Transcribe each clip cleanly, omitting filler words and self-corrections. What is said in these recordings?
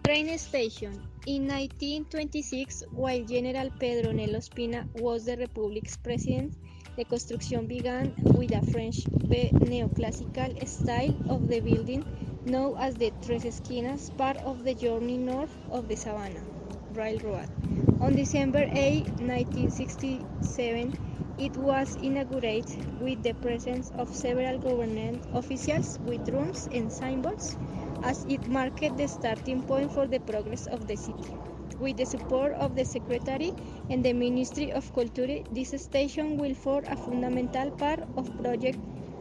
Train station. In 1926, while General Pedro Nelo Espina was the Republic's president, the construction began with a French neoclassical style of the building known as the Tres Esquinas, part of the journey north of the Savannah Railroad. On December 8, 1967, it was inaugurated with the presence of several government officials with rooms and signboards, as it marked the starting point for the progress of the city. With the support of the Secretary and the Ministry of Culture, this station will form a fundamental part of project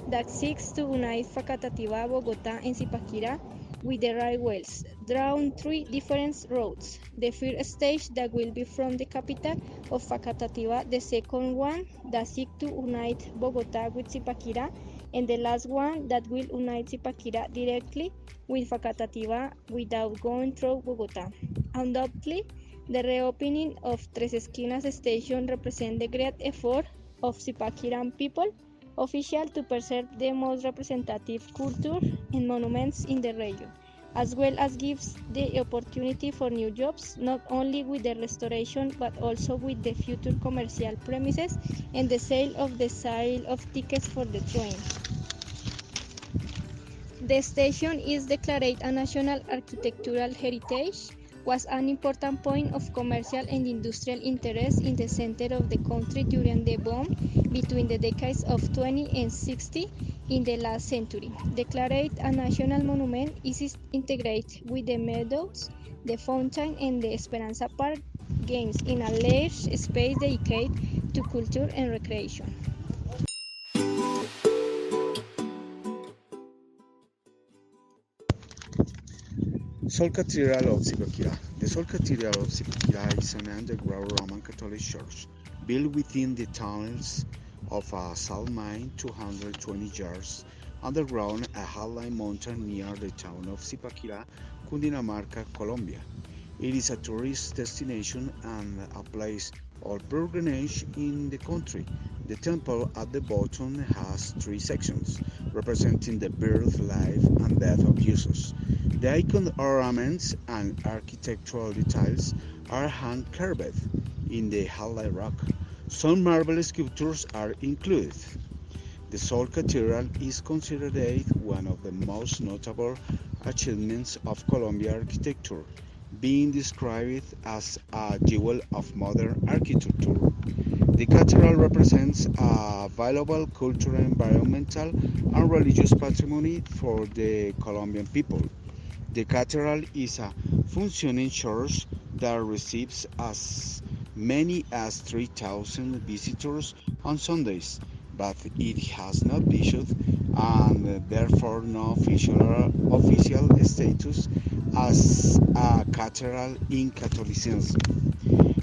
that seeks to unite Facatativá, Bogotá, and Zipaquira with the railways, drawn three different routes. The first stage that will be from the capital of Facatativá, the second one that seeks to unite Bogotá with Zipaquira, and the last one that will unite Zipaquira directly with Facatativá without going through Bogotá. Undoubtedly, the reopening of Tres Esquinas station represents the great effort of Zipaquiran people official to preserve the most representative culture and monuments in the region, as well as gives the opportunity for new jobs, not only with the restoration but also with the future commercial premises and the sale of tickets for the train. The station is declared a National Architectural Heritage, was an important point of commercial and industrial interest in the center of the country during the boom between the decades of 20 and 60 in the last century. Declared a national monument, it is integrated with the meadows, the fountain, and the Esperanza Park games in a large space dedicated to culture and recreation. Sol Cathedral of Zipaquira. The Sol Cathedral of Zipaquira is an underground Roman Catholic church built within the tunnels of a salt mine 220 yards underground a highline mountain near the town of Zipaquira, Cundinamarca, Colombia. It is a tourist destination and a place of pilgrimage in the country. The temple at the bottom has three sections, representing the birth, life, and death of Jesus. The icon ornaments and architectural details are hand-carved in the highlight rock. Some marble sculptures are included. The Sol Cathedral is considered one of the most notable achievements of Colombian architecture, being described as a jewel of modern architecture. The cathedral represents a valuable cultural, environmental, and religious patrimony for the Colombian people. The cathedral is a functioning church that receives as many as 3,000 visitors on Sundays, but it has no bishop and therefore no official status as a cathedral in Catholicism.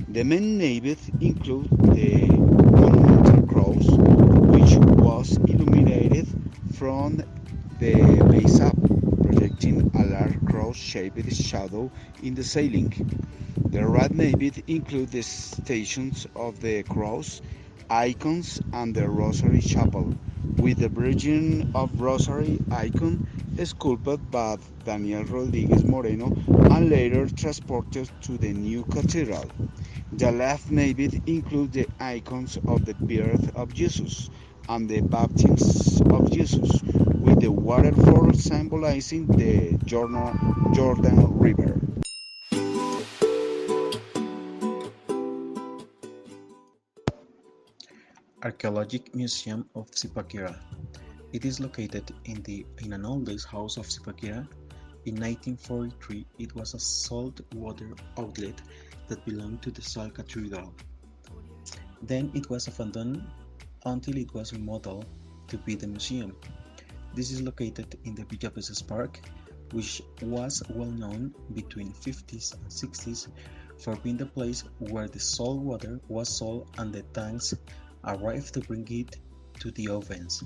The main nave includes the monumental cross, which was illuminated from the base up, projecting a large cross-shaped shadow in the ceiling. The red nave includes the Stations of the Cross, icons, and the Rosary Chapel, with the Virgin of Rosary icon sculpted by Daniel Rodriguez Moreno and later transported to the new cathedral. The left nave includes the icons of the birth of Jesus and the baptism of Jesus, with the waterfall symbolizing the Jordan River. Archaeological Museum of Zipaquira. It is located in an oldest house of Zipaquira. In 1943, it was a salt water outlet that belonged to the Sol Cathedral. Then it was abandoned until it was remodeled to be the museum. This is located in the Villa Peces Park, which was well known between 50s and 60s for being the place where the salt water was sold and the tanks arrived to bring it to the ovens.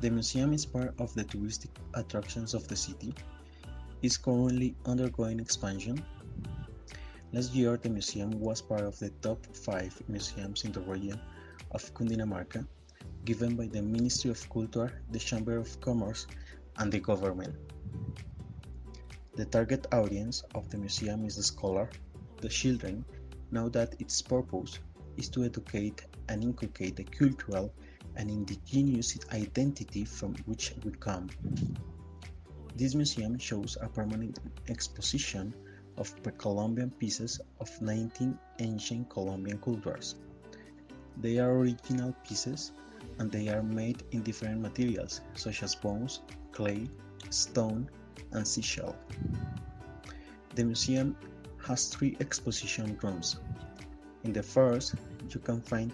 The museum is part of the touristic attractions of the city. It's currently undergoing expansion. Last year, the museum was part of the top 5 museums in the region of Cundinamarca, given by the Ministry of Culture, the Chamber of Commerce, and the government. The target audience of the museum is the scholar, the children, now that its purpose is to educate and inculcate the cultural and indigenous identity from which we come. This museum shows a permanent exposition of pre-Columbian pieces of 19 ancient Colombian cultures. They are original pieces and they are made in different materials such as bones, clay, stone, and seashell. The museum has 3 exposition rooms. In the first, you can find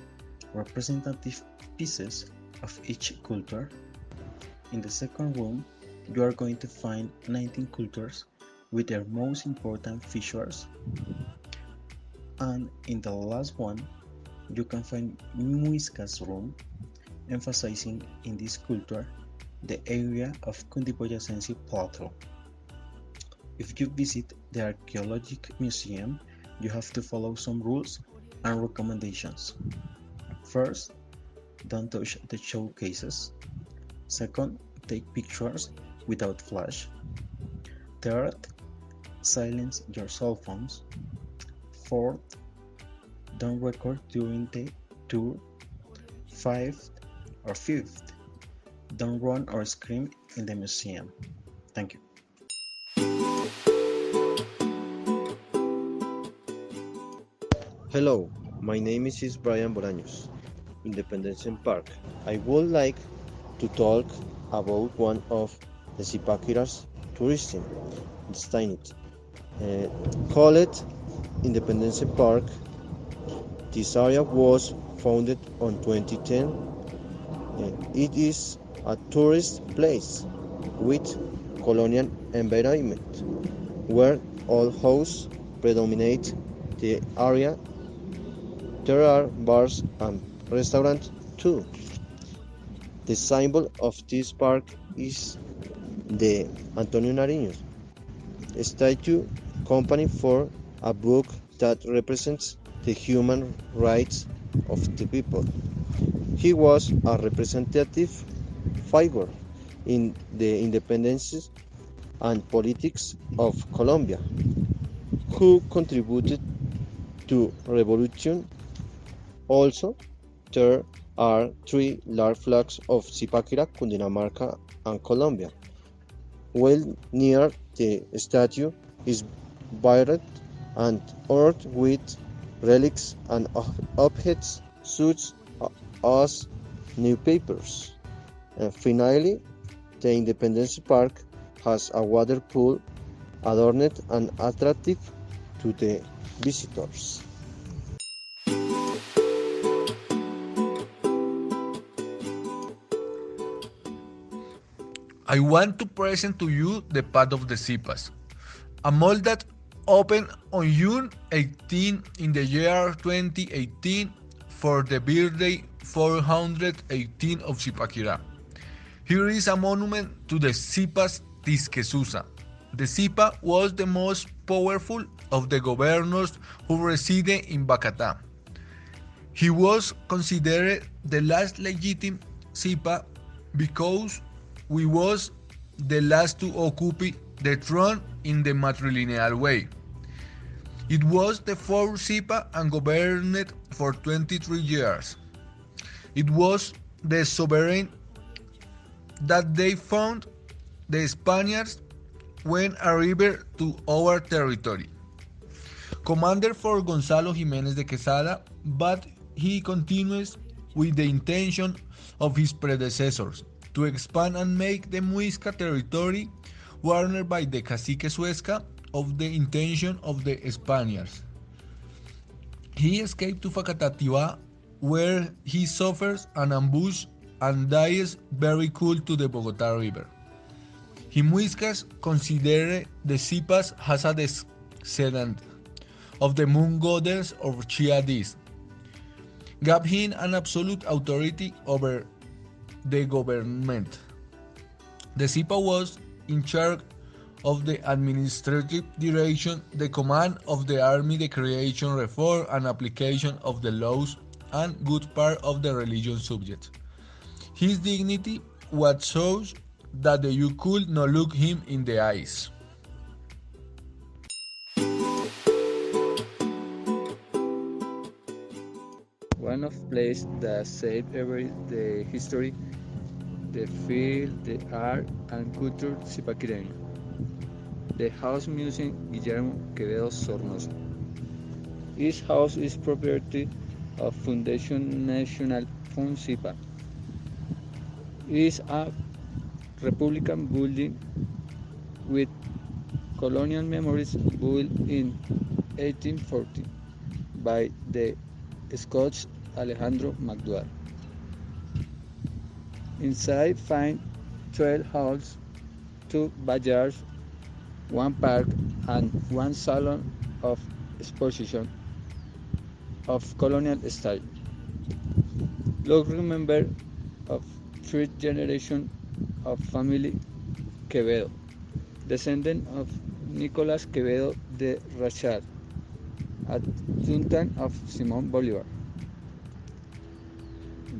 representative pieces of each culture. In the second room, you are going to find 19 cultures with their most important features. And in the last one, you can find Muisca's room, emphasizing in this culture the area of Cundiboyacense Plateau. If you visit the Archaeological Museum, you have to follow some rules and recommendations. First, don't touch the showcases. Second, take pictures without flash. Third, silence your cell phones. Fourth, don't record during the tour. Fifth, don't run or scream in the museum. Thank you. Hello, my name is Brian Bolaños, Independence Park. I would like to talk about one of the Zipaquira's tourism destination. Called Independence Park, this area was founded on 2010. It is a tourist place with colonial environment where all houses predominate the area. There are bars and restaurants too. The symbol of this park is the Antonio Nariño statue, company for a book that represents the human rights of the people. He was a representative figure in the independence and politics of Colombia, who contributed to revolution. Also, there are 3 large flags of Zipaquira, Cundinamarca, and Colombia. Well near the statue is buried and earth with relics and objects such as newspapers. And finally, the Independence Park has a water pool adorned and attractive to the visitors. I want to present to you the Path of the Zipas, a mall that opened on June 18 in the year 2018 for the birthday 418 of Zipaquira. Here is a monument to the Zipas Tisquesusa. The Zipa was the most powerful of the governors who resided in Bacatá. He was considered the last legitimate Zipa because he was the last to occupy the throne in the matrilineal way. It was the fourth Zipa and governed for 23 years. It was the sovereign that they found the Spaniards when arrived to our territory. Commander for Gonzalo Jimenez de Quesada, but he continues with the intention of his predecessors to expand and make the Muisca territory warned by the Cacique Suesca of the intention of the Spaniards. He escaped to Facatativá, where he suffers an ambush and dies very cool to the Bogotá River. He Muiscas consider the Zipas as a descendant of the moon goddess of Chiadis, gave him an absolute authority over the government. The Zipa was in charge of the administrative direction, the command of the army, the creation, reform, and application of the laws, and good part of the religion subjects. His dignity was such that you could not look him in the eyes. one of places that save every the history, the feel, the art and culture zipaquireño. The House Museum Guillermo Quevedo Sornosa. Each house is property of Fundación Nacional Funzipa. It is a Republican building with colonial memories built in 1840 by the Scotch Alejandro MacDougall. Inside find 12 halls, 2 backyards, 1 park and 1 salon of exposition of colonial style. Look remember of third generation of family Quevedo, descendant of Nicolas Quevedo de Rachad, adjutant of Simon Bolivar.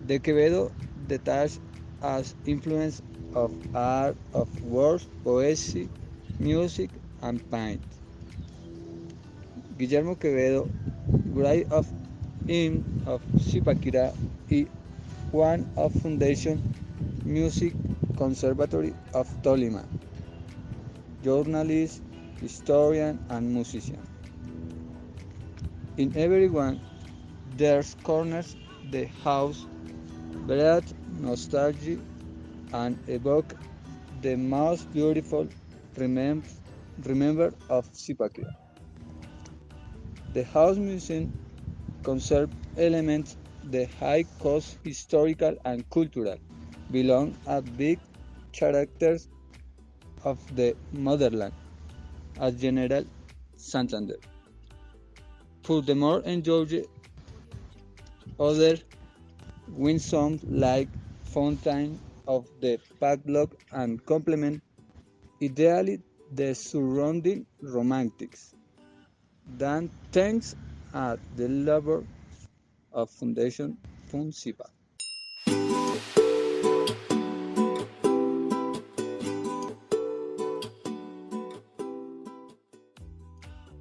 The Quevedo detached as influence of art of words, poesy, music, and paint. Guillermo Quevedo, grade of hymn of Zipaquira y one of Foundation Music Conservatory of Tolima, journalist, historian, and musician. In everyone, there's corners the house, breath, nostalgia, and evoke the most beautiful remember of Zipaquira. The house museum conserves elements the high cost historical and cultural belong as big characters of the motherland as General Santander. Furthermore, enjoy other winsome like fountain of the padlock and complement ideally the surrounding romantics. Then thanks at the labor of Foundation Funzipa.